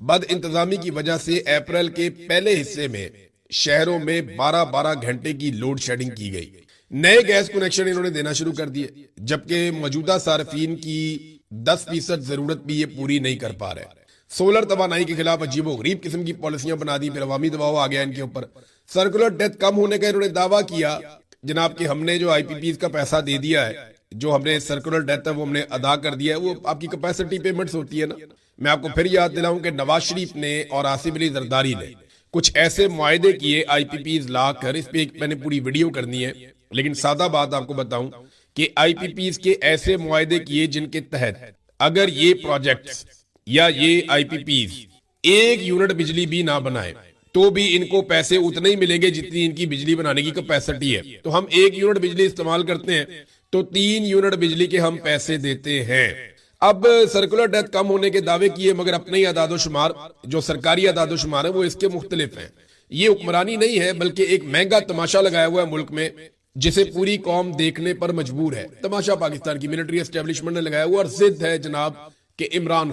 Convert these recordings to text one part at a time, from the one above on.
بد انتظامی کی وجہ سے اپریل کے پہلے حصے میں شہروں میں 12 گھنٹے کی لوڈ شیڈنگ کی گئی. نئے گیس کنیکشن انہوں نے دینا شروع کر دیے، جبکہ موجودہ صارفین کی 10% ضرورت بھی یہ پوری نہیں کر پا رہے. سولر توانائی کے خلاف عجیب و غریب قسم کی پالیسیاں بنا دی، پھر عوامی دباؤ آ گیا ان کے اوپر. سرکولر ڈیتھ کم ہونے کا انہوں نے دعویٰ کیا جناب کہ ہم نے جو آئی پی پیز کا پیسہ دے دیا ہے، جو ہم نے سرکولر ڈیتھ ہے وہ ہم نے ادا کر دیا ہے. وہ آپ کی کیپیسٹی پیمنٹس ہوتی ہے نا. میں آپ کو پھر یاد دلاؤں کہ نواز شریف نے اور آصف علی زرداری نے کچھ ایسے معاہدے کیے آئی پی پیز لا کر، اس پہ میں نے پوری ویڈیو کرنی ہے، لیکن سادہ بات آپ کو بتاؤں کہ آئی پی پیز کے ایسے معاہدے کیے جن کے تحت اگر یہ پروجیکٹس یا یہ آئی پی پیز 1 یونٹ بجلی بھی نہ بنائے تو بھی ان کو پیسے اتنے ہی ملیں گے جتنی ان کی بجلی بنانے کی کیپیسٹی ہے. تو ہم 1 یونٹ بجلی استعمال کرتے ہیں تو 3 یونٹ بجلی کے ہم پیسے دیتے ہیں. اب سرکولر ڈیتھ کم ہونے کے دعوے کیے، مگر اپنے ہی اعداد و شمار جو سرکاری اعداد و شمار ہیں وہ اس کے مختلف ہیں. یہ حکمرانی نہیں ہے بلکہ ایک مہنگا تماشا لگایا ہوا ہے ملک میں جسے پوری قوم دیکھنے پر مجبور ہے. تماشا پاکستان کی ملٹری اسٹیبلشمنٹ نے لگایا ہوا اور ضد ہے جناب کہ عمران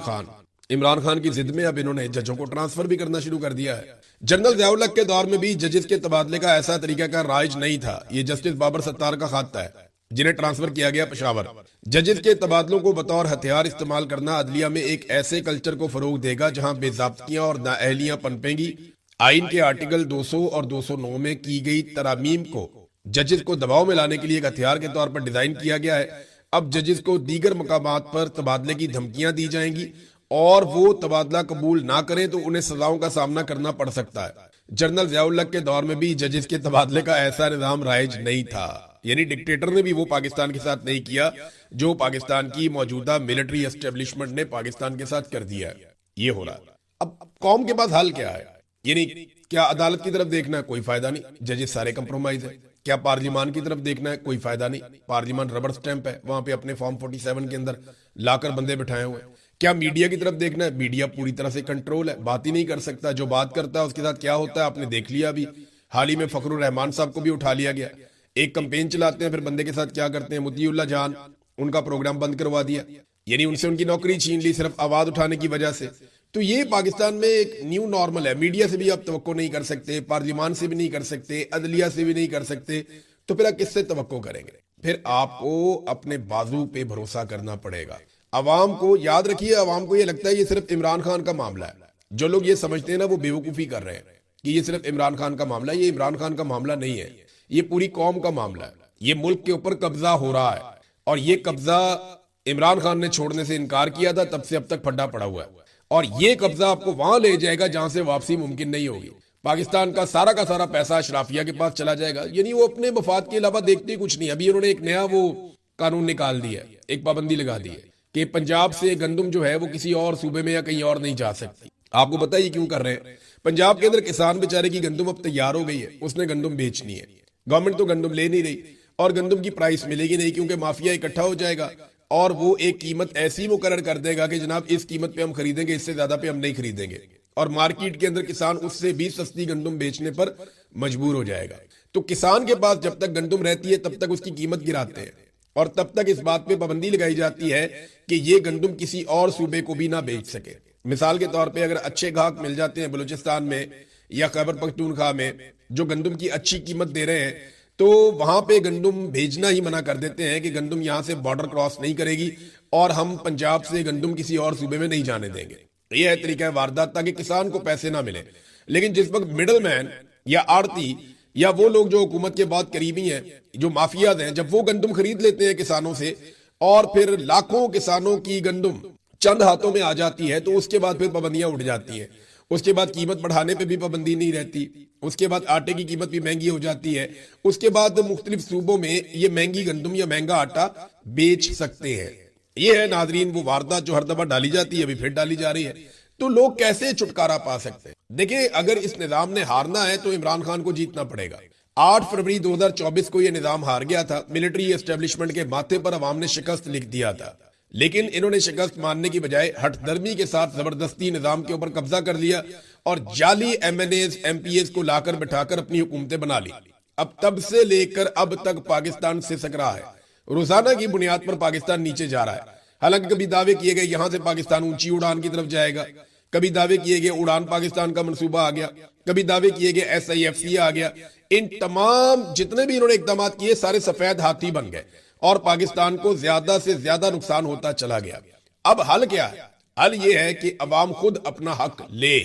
خان کی ضد میں اب انہوں نے ججوں کو ٹرانسفر بھی کرنا شروع کر دیا ہے. جنرل ضیاء الحق کے دور میں بھی ججز کے تبادلے کا ایسا طریقہ کا رائج نہیں تھا. یہ جسٹس بابر ستار کا خط ہے جنہیں ٹرانسفر کیا گیا پشاور. ججز کے تبادلوں کو بطور ہتھیار استعمال کرنا عدلیہ میں ایک ایسے کلچر کو فروغ دے گا جہاں بے ضابطگیاں اور نااہلیاں پنپیں گی. آئین کے آرٹیکل 200 اور 209 میں کی گئی ترامیم کو ججز کو دباؤ میں لانے کے لیے ایک ہتھیار کے طور پر ڈیزائن کیا گیا ہے. اب ججز کو دیگر مقامات پر تبادلے کی دھمکیاں دی جائیں گی اور وہ تبادلہ قبول نہ کریں تو انہیں سزاؤں کا سامنا کرنا پڑ سکتا ہے. جنرل ضیاء الحق کے دور میں بھی ججز کے تبادلے کا ایسا نظام رائج نہیں تھا. یعنی ڈکٹیٹر نے بھی وہ پاکستان کے ساتھ نہیں کیا جو پاکستان کی موجودہ ملٹری اسٹیبلشمنٹ نے پاکستان کے ساتھ کر دیا ہے. یہ ہو رہا ہے. اب قوم کے پاس حل کیا ہے؟ یعنی کیا عدالت کی طرف دیکھنا ہے؟ کوئی فائدہ نہیں، ججز سارے کمپرومائز ہیں. کیا پارلیمان کی طرف دیکھنا ہے؟ کوئی فائدہ نہیں، پارلیمان ربڑ سٹیمپ ہے، وہاں پہ اپنے فارم 47 کے اندر لا کر بندے بٹھائے ہوئے. کیا میڈیا کی طرف دیکھنا ہے؟ میڈیا پوری طرح سے کنٹرول ہے، بات ہی نہیں کر سکتا. جو بات کرتا ہے اس کے ساتھ کیا ہوتا ہے آپ نے دیکھ لیا. بھی حال ہی میں فخر الرحمان صاحب کو بھی اٹھا لیا گیا. ایک کمپین چلاتے ہیں پھر بندے کے ساتھ کیا کرتے ہیں، مطیع اللہ جان ان کا پروگرام بند کروا دیا، یعنی ان سے ان کی نوکری چھین لی صرف آواز اٹھانے کی وجہ سے. تو یہ پاکستان میں ایک نیو نارمل ہے. میڈیا سے بھی آپ توقع نہیں کر سکتے، پارلیمان سے بھی نہیں کر سکتے، عدلیہ سے بھی نہیں کر سکتے، تو پھر آپ کس سے توقع کریں گے؟ پھر آپ کو اپنے بازو پہ بھروسہ کرنا پڑے گا. عوام کو یاد رکھیے، عوام کو یہ لگتا ہے یہ صرف عمران خان کا معاملہ ہے. جو لوگ یہ سمجھتے ہیں نا وہ بیوقوفی کر رہے ہیں کہ یہ صرف عمران خان کا معاملہ ہے. یہ عمران خان کا معاملہ نہیں ہے، یہ پوری قوم کا معاملہ ہے. یہ ملک کے اوپر قبضہ ہو رہا ہے اور یہ قبضہ عمران خان نے چھوڑنے سے انکار کیا تھا، تب سے اب تک پھڈا پڑا ہوا ہے. اور یہ قبضہ آپ کو وہاں لے جائے گا جہاں سے واپسی ممکن نہیں ہوگی. پاکستان کا سارا پیسہ اشرافیہ کے پاس چلا جائے گا. یعنی وہ اپنے مفاد کے علاوہ دیکھتے کچھ نہیں. ابھی انہوں نے ایک نیا وہ قانون نکال دیا ہے، ایک پابندی لگا دی ہے کہ پنجاب سے گندم جو ہے وہ کسی اور صوبے میں یا کہیں اور نہیں جا سکتی. آپ کو پتہ ہے یہ کیوں کر رہے ہیں؟ پنجاب کے اندر کسان بیچارے کی گندم اب تیار ہو گئی ہے، اس نے گندم بیچنی ہے. گورنمنٹ تو گندم لے نہیں رہی اور گندم کی پرائس ملے گی نہیں کیونکہ مافیا اکٹھا ہو جائے گا اور وہ ایک قیمت ایسی مقرر کر دے گا کہ جناب اس قیمت پہ ہم خریدیں گے، اس سے زیادہ پہ ہم نہیں خریدیں گے. اور مارکیٹ کے اندر کسان اس سے بھی سستی گندم بیچنے پر مجبور ہو جائے گا. تو کسان کے پاس جب تک گندم رہتی ہے تب تک اس کی قیمت گراتے ہیں اور تب تک اس بات پہ پابندی لگائی جاتی ہے کہ یہ گندم کسی اور صوبے کو بھی نہ بیچ سکے. مثال کے طور پہ اگر اچھے گاہک مل جاتے ہیں بلوچستان میں یا خیبر پختونخوا میں جو گندم کی اچھی قیمت دے رہے ہیں تو وہاں پہ گندم بھیجنا ہی منع کر دیتے ہیں کہ گندم یہاں سے بارڈر کراس نہیں کرے گی اور ہم پنجاب سے گندم کسی اور صوبے میں نہیں جانے دیں گے. یہ ہے طریقہ واردات تاکہ کسان کو پیسے نہ ملے. لیکن جس وقت مڈل مین یا آڑتی یا وہ لوگ جو حکومت کے بعد قریبی ہیں جو مافیاز ہیں، جب وہ گندم خرید لیتے ہیں کسانوں سے اور پھر لاکھوں کسانوں کی گندم چند ہاتھوں میں آ جاتی ہے تو اس کے بعد پھر پابندیاں اٹھ جاتی ہیں. اس کے بعد قیمت بڑھانے پہ بھی پابندی نہیں رہتی. اس کے بعد آٹے کی قیمت بھی مہنگی ہو جاتی ہے. اس کے بعد مختلف صوبوں میں یہ مہنگی گندم یا مہنگا آٹا بیچ سکتے ہیں. یہ ہے ناظرین وہ واردات جو ہر دفعہ ڈالی جاتی ہے، ابھی پھر ڈالی جا رہی ہے. تو لوگ کیسے چھٹکارا پا سکتے ہیں؟ دیکھیں اگر اس نظام نے ہارنا ہے تو عمران خان کو جیتنا پڑے گا. 8 فروری 2024 کو یہ نظام ہار گیا تھا. ملٹری اسٹیبلشمنٹ کے ماتھے پر عوام نے شکست لکھ دیا تھا، لیکن انہوں نے شکست ماننے کی بجائے ہٹ درمی کے ساتھ زبردستی نظام کے اوپر قبضہ کر لیا اور جعلی M N As M P As کو لا کر بٹھا کر اپنی حکومتیں بنا لی. اب تب سے لے کر اب تک پاکستان سے سک رہا ہے. روزانہ کی بنیاد پر پاکستان نیچے جا رہا ہے. حالانکہ کبھی دعوے کیے گئے یہاں سے پاکستان اونچی اڑان کی طرف جائے گا، کبھی دعوے کیے گئے اڑان پاکستان کا منصوبہ آ گیا, کبھی دعوے کیے گئے SIFC آ گیا. ان تمام جتنے بھی انہوں نے اقدامات کیے سارے سفید ہاتھی بن گئے اور پاکستان کو زیادہ سے زیادہ نقصان ہوتا چلا گیا. اب حل کیا ہے؟ حل یہ ہے کہ عوام خود اپنا حق لے.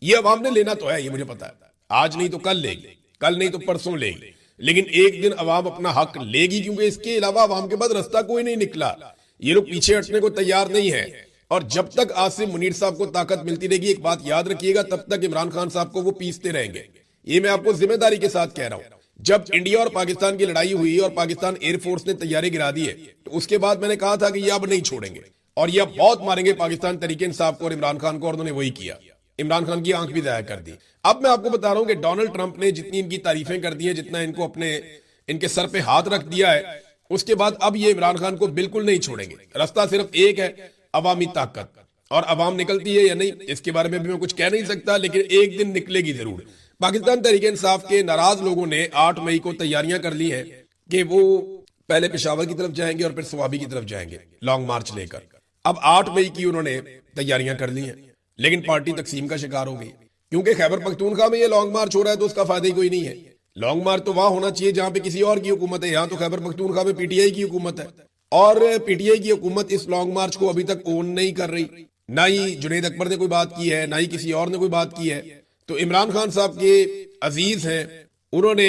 یہ عوام نے لینا تو ہے, یہ مجھے پتا ہے, آج نہیں تو کل لے گی, کل نہیں تو پرسوں لے گی, لیکن ایک دن عوام اپنا حق لے گی, کیونکہ اس کے علاوہ عوام کے بعد رستہ کوئی نہیں نکلا. یہ لوگ پیچھے ہٹنے کو تیار نہیں ہے. اور جب تک عاصم منیر صاحب کو طاقت ملتی رہے گی, ایک بات یاد رکھیے گا, تب تک عمران خان صاحب کو وہ پیستے رہیں گے. یہ میں آپ کو ذمہ داری کے ساتھ کہہ رہا ہوں. جب انڈیا اور پاکستان کی لڑائی ہوئی اور پاکستان ایئر فورس نے تیارے گرا دیے, تو اس کے بعد میں نے کہا تھا کہ یہ اب نہیں چھوڑیں گے اور یہ اب بہت ماریں گے پاکستان تحریک انصاف کو اور عمران خان کو, اور انہوں نے وہی کیا. عمران خان کی آنکھ بھی ضائع کر دی. اب میں آپ کو بتا رہا ہوں کہ ڈونلڈ ٹرمپ نے جتنی ان کی تعریفیں کر دی ہیں, جتنا ان کو ان کے سر پہ ہاتھ رکھ دیا ہے, اس کے بعد اب یہ عمران خان کو بالکل نہیں چھوڑیں گے. رستہ صرف ایک ہے, عوامی طاقت. اور عوام نکلتی ہے یا نہیں اس کے بارے میں بھی میں کچھ کہہ نہیں سکتا, لیکن ایک دن نکلے گی ضرور. پاکستان تحریک انصاف کے ناراض لوگوں نے 8 مئی کو تیاریاں کر لی ہیں کہ وہ پہلے پشاور کی طرف جائیں گے اور پھر سوابی کی طرف جائیں گے لانگ مارچ لے کر. اب 8 مئی کی انہوں نے تیاریاں کر لی ہیں, لیکن پارٹی تقسیم کا شکار ہو گئی, کیونکہ خیبر پختونخوا میں یہ لانگ مارچ ہو رہا ہے تو اس کا فائدہ ہی کوئی نہیں ہے. لانگ مارچ تو وہاں ہونا چاہیے جہاں پہ کسی اور کی حکومت ہے. یہاں تو خیبر پختونخوا میں PTI کی حکومت ہے, اور PTI کی حکومت اس لانگ مارچ کو ابھی تک اون نہیں کر رہی. نہ ہی جنید اکبر نے کوئی بات کی ہے, نہ ہی کسی اور نے کوئی بات کی ہے. تو عمران خان صاحب کے عزیز ہیں, انہوں نے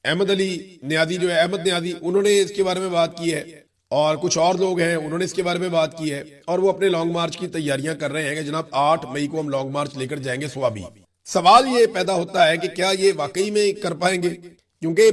احمد علی نیازی جو ہے, احمد نیازی, انہوں نے اس کے بارے میں بات کی ہے, اور کچھ اور لوگ ہیں انہوں نے اس کے بارے میں بات کی ہے, اور وہ اپنے لانگ مارچ کی تیاریاں کر رہے ہیں کہ جناب 8 مئی کو ہم لانگ مارچ لے کر جائیں گے سوابی. سوال یہ پیدا ہوتا ہے کہ کیا یہ واقعی میں کر پائیں گے, کیونکہ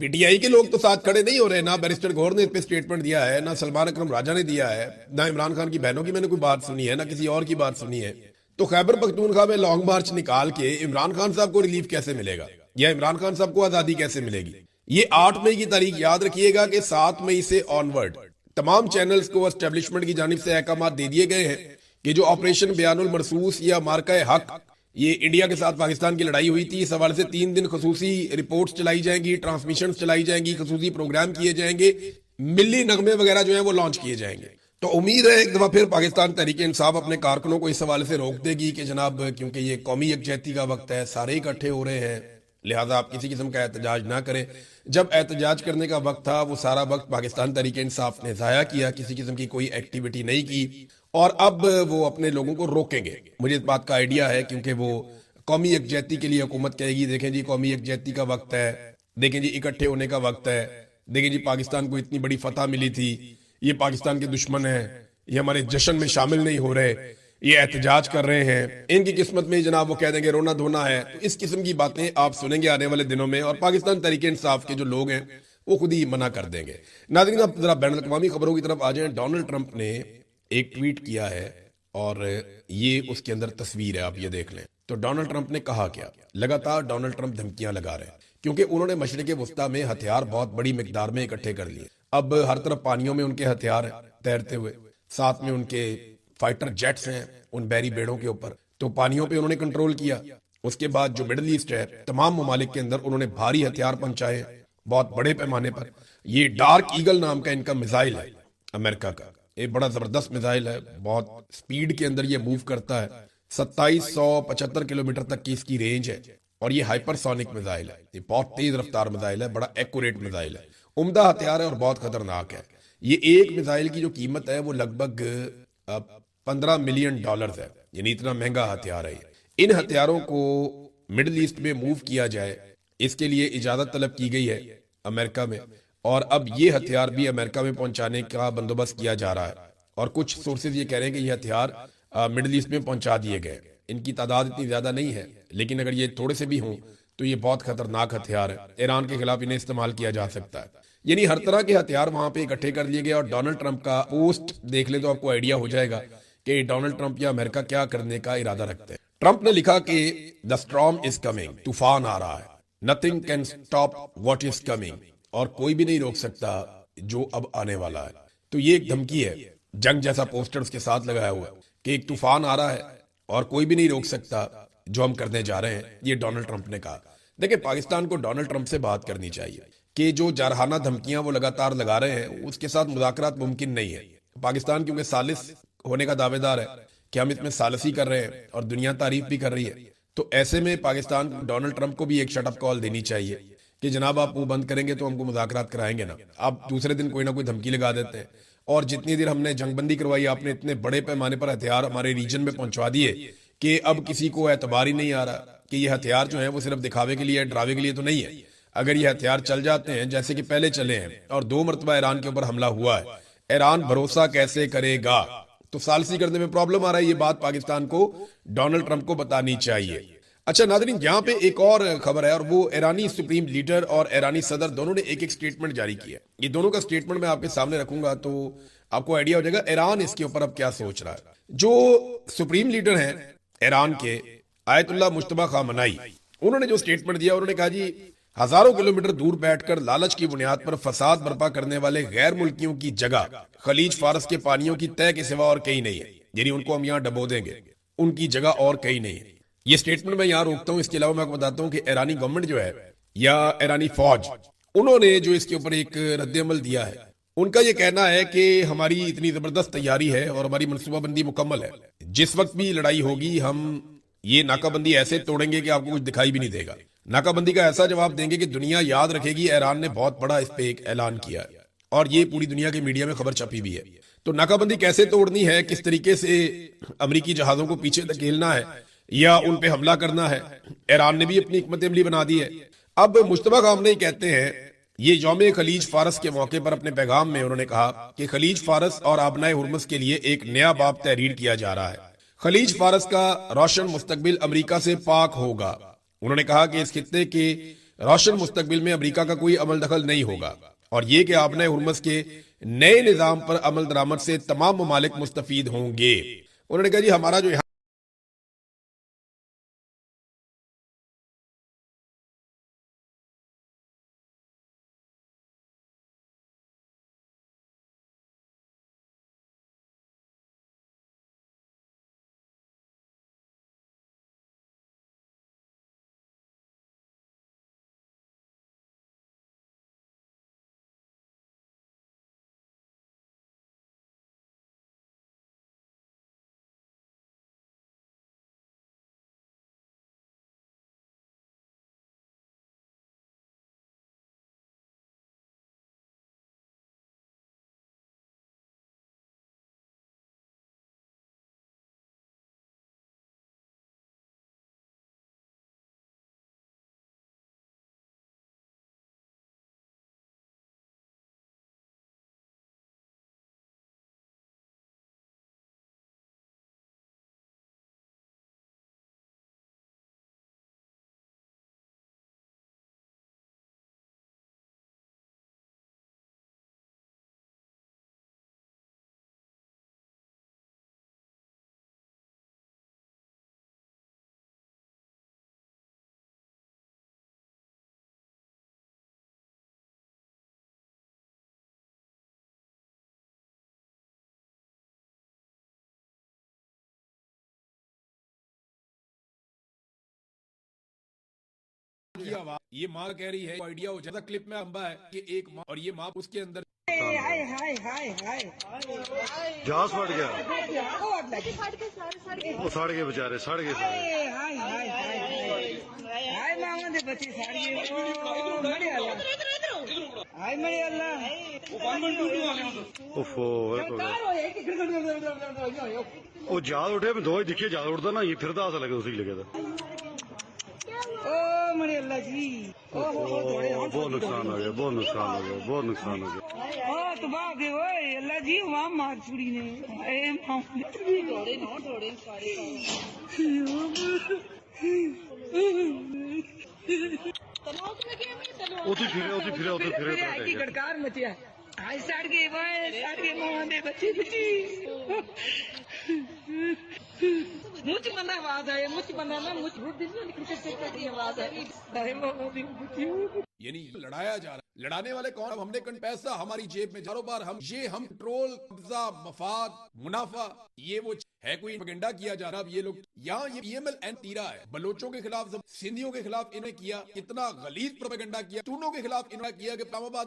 PTI کے لوگ تو ساتھ کھڑے نہیں ہو رہے. نہ بیرسٹر گور نے اس پہ سٹیٹمنٹ دیا ہے, نہ سلمان اکرم راجہ نے دیا ہے, نہ عمران خان کی بہنوں کی میں نے کوئی بات سنی ہے, نہ کسی اور کی بات سنی ہے. تو خیبر پختونخوا میں لانگ مارچ نکال کے عمران خان صاحب کو ریلیف کیسے ملے گا, یا عمران خان صاحب کو آزادی کیسے ملے گی؟ یہ 8 مئی کی تاریخ یاد رکھیے گا کہ 7 مئی سے آنورڈ تمام چینلز کو اسٹیبلشمنٹ کی جانب سے احکامات دے دیے گئے ہیں کہ جو آپریشن بیان المرصوص یا مارکہ حق, یہ انڈیا کے ساتھ پاکستان کی لڑائی ہوئی تھی, اس حوالے سے 3 دن خصوصی رپورٹس چلائی جائیں گی, ٹرانسمیشنز چلائی جائیں گی, خصوصی پروگرام کیے جائیں گے, ملی نغمے وغیرہ جو ہیں وہ لانچ کیے جائیں گے. تو امید ہے ایک دفعہ پھر پاکستان تحریک انصاف اپنے کارکنوں کو اس حوالے سے روک دے گی کہ جناب کیونکہ یہ قومی یکجہتی کا وقت ہے, سارے اکٹھے ہو رہے ہیں, لہٰذا آپ کسی قسم کا احتجاج نہ کریں. جب احتجاج کرنے کا وقت تھا وہ سارا وقت پاکستان تحریک انصاف نے ضائع کیا, کسی قسم کی کوئی ایکٹیویٹی نہیں کی, اور اب وہ اپنے لوگوں کو روکیں گے. مجھے اس بات کا آئیڈیا ہے کیونکہ وہ قومی یکجہتی کے لیے حکومت کہے گی دیکھیں جی قومی یکجہتی کا وقت ہے, دیکھیں جی اکٹھے ہونے کا وقت ہے, دیکھیں جی پاکستان کو اتنی بڑی فتح ملی تھی, یہ پاکستان کے دشمن ہیں, یہ ہمارے جشن میں شامل نہیں ہو رہے, یہ احتجاج کر رہے ہیں, ان کی قسمت میں جناب وہ کہہ دیں گے رونا دھونا ہے. تو اس قسم کی باتیں آپ سنیں گے آنے والے دنوں میں, اور پاکستان تحریک انصاف کے جو لوگ ہیں وہ خود ہی منع کر دیں گے. ناظرین اب ذرا بین الاقوامی خبروں کی طرف آ جائیں. ڈونلڈ ٹرمپ نے ایک ٹویٹ کیا ہے اور یہ اس کے اندر تصویر ہے, آپ یہ دیکھ لیں. تو ڈونلڈ ٹرمپ نے کہا کیا؟ لگاتار ڈونلڈ ٹرمپ دھمکیاں لگا رہے ہیں کیونکہ انہوں نے مشرق وسطیٰ میں ہتھیار بہت بڑی مقدار میں اکٹھے کر لیے. اب ہر طرف پانیوں میں ان کے ہتھیار ہیں تیرتے ہوئے, ساتھ میں ان کے فائٹر جیٹس ہیں ان بحری بیڑوں کے اوپر, تو پانیوں پہ انہوں نے کنٹرول کیا. اس کے بعد جو مڈل ایسٹ ہے تمام ممالک کے اندر انہوں نے بھاری ہتھیار پہنچائے بہت بڑے پیمانے پر. یہ ڈارک ایگل نام کا ان کا میزائل ہے امریکہ کا, یہ بڑا زبردست میزائل ہے, بہت سپیڈ کے اندر یہ موو کرتا ہے, 2775 کلومیٹر تک کی اس کی رینج ہے, اور یہ ہائپر سونک میزائل ہے, یہ بہت تیز رفتار میزائل ہے, بڑا ایکوریٹ میزائل ہے, عمدہ ہتھیار ہے اور بہت خطرناک ہے. یہ ایک میزائل کی جو قیمت ہے وہ لگ بھگ $15 ملین ہے, یعنی اتنا مہنگا ہتھیار ہے. ان ہتھیاروں کو مڈل ایسٹ میں موو کیا جائے اس کے لیے اجازت طلب کی گئی ہے امریکہ میں, اور اب یہ ہتھیار بھی امریکہ میں پہنچانے کا بندوبست کیا جا رہا ہے. اور کچھ سورسز یہ کہہ رہے ہیں کہ یہ ہتھیار مڈل ایسٹ میں پہنچا دیے گئے. ان کی تعداد اتنی زیادہ نہیں ہے, لیکن اگر یہ تھوڑے سے بھی ہوں تو یہ بہت خطرناک ہتھیار ہے, ایران کے خلاف انہیں استعمال کیا جا سکتا ہے. یعنی ہر طرح کے ہتھیار وہاں پہ اکٹھے کر لیے گئے. اور ڈونلڈ ٹرمپ کا پوسٹ دیکھ لیں تو آپ کو آئیڈیا ہو جائے گا کہ ڈونلڈ ٹرمپ یا امریکہ کیا کرنے کا ارادہ رکھتے ہیں. ٹرمپ نے لکھا کہ the storm is coming, طوفان آ رہا ہے, nothing can stop what is coming, اور کوئی بھی نہیں روک سکتا جو اب آنے والا ہے. تو یہ ایک دھمکی ہے, جنگ جیسا پوسٹر اس کے ساتھ لگایا ہوا ہے کہ ایک طوفان آ رہا ہے اور کوئی بھی نہیں روک سکتا جو ہم کرنے جا رہے ہیں. یہ ڈونلڈ ٹرمپ نے کہا. دیکھیں پاکستان کو ڈونلڈ ٹرمپ سے بات کرنی چاہیے کہ جو جارحانہ دھمکیاں وہ لگاتار لگا رہے ہیں اس کے ساتھ مذاکرات ممکن نہیں ہے. پاکستان کیونکہ ثالث ہونے کا دعوے دار ہے, کہ ہم اس میں ثالثی کر رہے ہیں اور دنیا تعریف بھی کر رہی ہے. تو ایسے میں پاکستان ڈونلڈ ٹرمپ کو بھی ایک شٹ اپ کال دینی چاہیے کہ جناب آپ وہ بند کریں گے تو ہم کو مذاکرات کرائیں گے نا. آپ دوسرے دن کوئی نہ کوئی دھمکی لگا دیتے ہیں, اور جتنی دیر ہم نے جنگ بندی کروائی آپ نے اتنے بڑے پیمانے پر ہتھیار ہمارے ریجن میں پہنچوا دیے کہ اب کسی کو اعتبار ہی نہیں آ رہا کہ یہ ہتھیار جو ہیں وہ صرف دکھاوے کے لیے, ڈراوے کے لیے تو نہیں ہے. اگر یہ ہتھیار چل جاتے ہیں جیسے کہ پہلے چلے ہیں اور 2 مرتبہ ایران کے اوپر حملہ ہوا ہے, ایران بھروسہ کیسے کرے گا؟ تو ثالثی کرنے میں پرابلم آ رہا ہے. یہ بات پاکستان کو ڈونلڈ ٹرمپ کو بتانی چاہیے. اچھا ناظرین, یہاں پہ ایک اور خبر ہے, اور وہ ایرانی سپریم لیڈر اور ایرانی صدر دونوں نے ایک سٹیٹمنٹ جاری کی ہے. یہ دونوں کا سٹیٹمنٹ میں آپ کے سامنے رکھوں گا تو آپ کو آئیڈیا ہو جائے گا ایران اس کے اوپر اب کیا سوچ رہا ہے. جو سپریم لیڈر ہیں ایران کے آیت اللہ مجتبی خامنائی, انہوں نے جو سٹیٹمنٹ دیا, انہوں نے کہا جی ہزاروں کلومیٹر دور بیٹھ کر لالچ کی بنیاد پر فساد برپا کرنے والے غیر ملکیوں کی جگہ خلیج فارس کے پانیوں کی تہہ کے سوا اور کہیں نہیں ہے. یعنی ان کو ہم یہاں ڈبو دیں گے, ان کی جگہ اور کہیں نہیں ہے. یہ سٹیٹمنٹ میں یہاں روکتا ہوں. اس کے علاوہ میں آپ کو بتاتا ہوں کہ ایرانی گورنمنٹ جو ہے یا ایرانی فوج, انہوں نے جو اس کے اوپر ایک رد عمل دیا ہے, ان کا یہ کہنا ہے کہ ہماری اتنی زبردست تیاری ہے اور ہماری منصوبہ بندی مکمل ہے. جس وقت بھی لڑائی ہوگی ہم یہ ناکہ بندی ایسے توڑیں گے کہ آپ کو کچھ دکھائی بھی نہیں دے گا. ناکہ بندی کا ایسا جواب دیں گے کہ دنیا یاد رکھے گی ایران نے بہت بڑا اس پہ ایک اعلان کیا ہے, اور یہ پوری دنیا کے میڈیا میں خبر چھپی بھی ہے. تو ناکہ بندی کیسے توڑنی ہے, کس طریقے سے امریکی جہازوں کو پیچھے دھکیلنا ہے یا ان پہ حملہ کرنا ہے, ایران نے بھی اپنی حکمت عملی بنا دی ہے. اب مجتبی خامنائی کہتے ہیں, یہ یوم خلیج فارس کے موقع پر اپنے پیغام میں انہوں نے کہا کہ خلیج فارس اور آبنائے ہرمز کے لیے ایک نیا باب تحریر کیا جا رہا ہے. خلیج فارس کا روشن مستقبل امریکہ سے پاک ہوگا. انہوں نے کہا کہ اس خطے کے روشن مستقبل میں امریکہ کا کوئی عمل دخل نہیں ہوگا, اور یہ کہ آبنائے ہرمز کے نئے نظام پر عمل درآمد سے تمام ممالک مستفید ہوں گے. انہوں نے کہا جی ہمارا جو یہ ماں کہہ رہی ہے آئیڈیا ہو جاتا کلپ میں امبا ہے کہ ایک ماں اور یہ ماں اس کے اندر جہاز پھٹ گیا, وہ سڑ گئے بےچارے, سڑ گئے وہ جہاز اٹھے دو ہی دکھے, جہاز اٹھتا نا یہ پھرتا ایسا لگے, اسی لگے تھا. بہت نقصان ہو گیا, بہت نقصان ہو گیا, بہت نقصان ہو گیا. گڑکار مچیا سڑ گئے ماں دے بچے مجھ بندہ آواز آئے, مجھ بندہ نا مجھ کی آواز آئی. یعنی لڑایا جا رہا ہے, لڑانے والے کون؟ اب ہم نے پیسہ ہماری جیب میں کاروبار ہم کنٹرول, قبضہ, مفاد, منافع, یہ وہ ہے کوئی پروپیگنڈا کیا جا رہا. اب یہ لوگ یہاں یہ پی ایم ایل این تیرا ہے, بلوچوں کے خلاف, سندھیوں کے خلاف انہوں نے کیا, کتنا غلیظ پروپیگنڈا کیا, چونوں کے خلاف انہوں نے کیا کہ اسلام آباد